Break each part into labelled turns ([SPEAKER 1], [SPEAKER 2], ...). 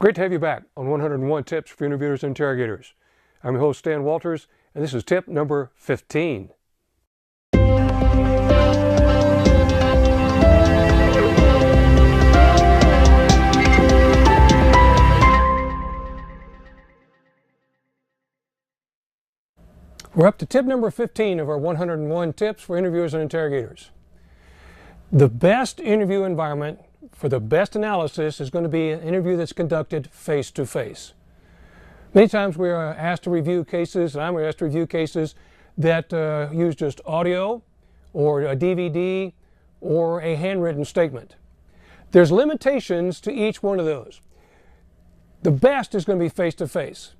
[SPEAKER 1] Great to have you back on 101 Tips for Interviewers and Interrogators. I'm your host, Stan Walters, and this is tip number 15. We're up to tip number 15 of our 101 Tips for Interviewers and Interrogators. The best interview environment for the best analysis is going to be an interview that's conducted face-to-face. Many times we are asked to review cases, and I'm asked to review cases that use just audio or a DVD or a handwritten statement. There's limitations to each one of those. The best is going to be face-to-face.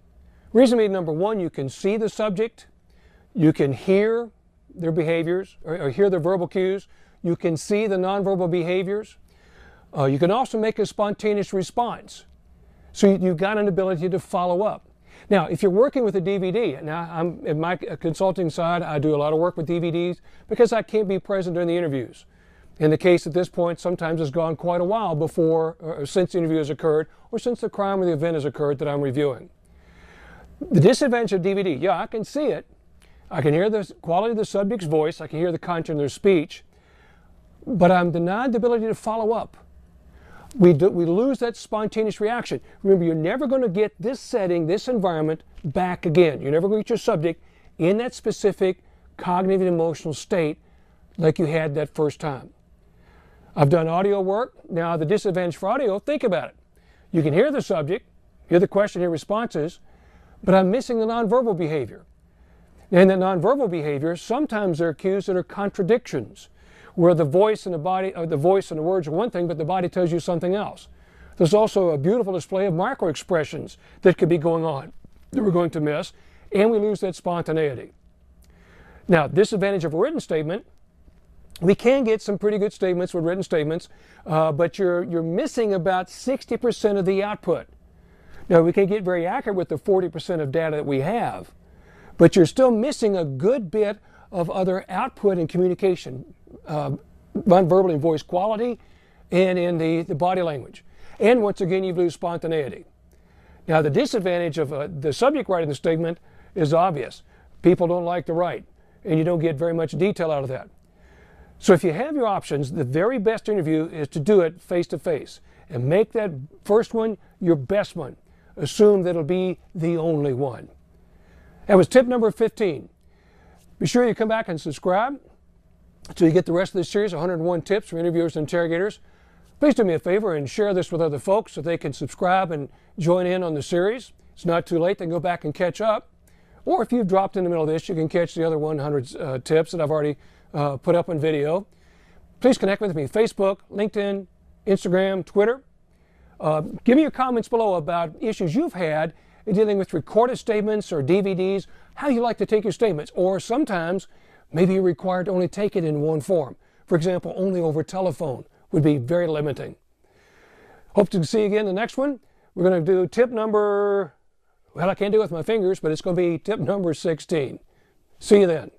[SPEAKER 1] Reason being, number one, you can see the subject, you can hear their behaviors or hear their verbal cues, you can see the nonverbal behaviors. You can also make a spontaneous response. So you've got an ability to follow up. Now, if you're working with a DVD, now I'm at my consulting side, I do a lot of work with DVDs because I can't be present during the interviews. In the case at this point, sometimes it's gone quite a while before or since the interview has occurred or since the crime or the event has occurred that I'm reviewing. The disadvantage of DVD, yeah, I can see it. I can hear the quality of the subject's voice, I can hear the content of their speech, but I'm denied the ability to follow up. We lose that spontaneous reaction. Remember, you're never going to get this setting, this environment back again. You're never going to get your subject in that specific cognitive and emotional state like you had that first time. I've done audio work. Now, the disadvantage for audio, think about it. You can hear the subject, hear the question, hear responses, but I'm missing the nonverbal behavior. And the nonverbal behavior, sometimes there are cues that are contradictions, where the voice and the body, or the voice and the words are one thing, but the body tells you something else. There's also a beautiful display of micro expressions that could be going on that we're going to miss, and we lose that spontaneity. Now, disadvantage of a written statement, we can get some pretty good statements with written statements, but you're missing about 60% of the output. Now, we can get very accurate with the 40% of data that we have, but you're still missing a good bit of other output and communication, non-verbal and voice quality, and in the body language. And once again, you lose spontaneity. Now, the disadvantage of the subject writing the statement is obvious. People don't like to write, and you don't get very much detail out of that. So if you have your options, the very best interview is to do it face-to-face, and make that first one your best one. Assume that it'll be the only one. That was tip number 15. Be sure you come back and subscribe so you get the rest of this series, 101 Tips for Interviewers and Interrogators. Please do me a favor and share this with other folks so they can subscribe and join in on the series. It's not too late. They can go back and catch up. Or if you've dropped in the middle of this, you can catch the other 100 tips that I've already put up on video. Please connect with me, Facebook, LinkedIn, Instagram, Twitter. Give me your comments below about issues you've had in dealing with recorded statements or DVDs, how you like to take your statements, or sometimes maybe you're required to only take it in one form. For example, only over telephone would be very limiting. Hope to see you again in the next one. We're going to do tip number, well, I can't do it with my fingers, but it's going to be tip number 16. See you then.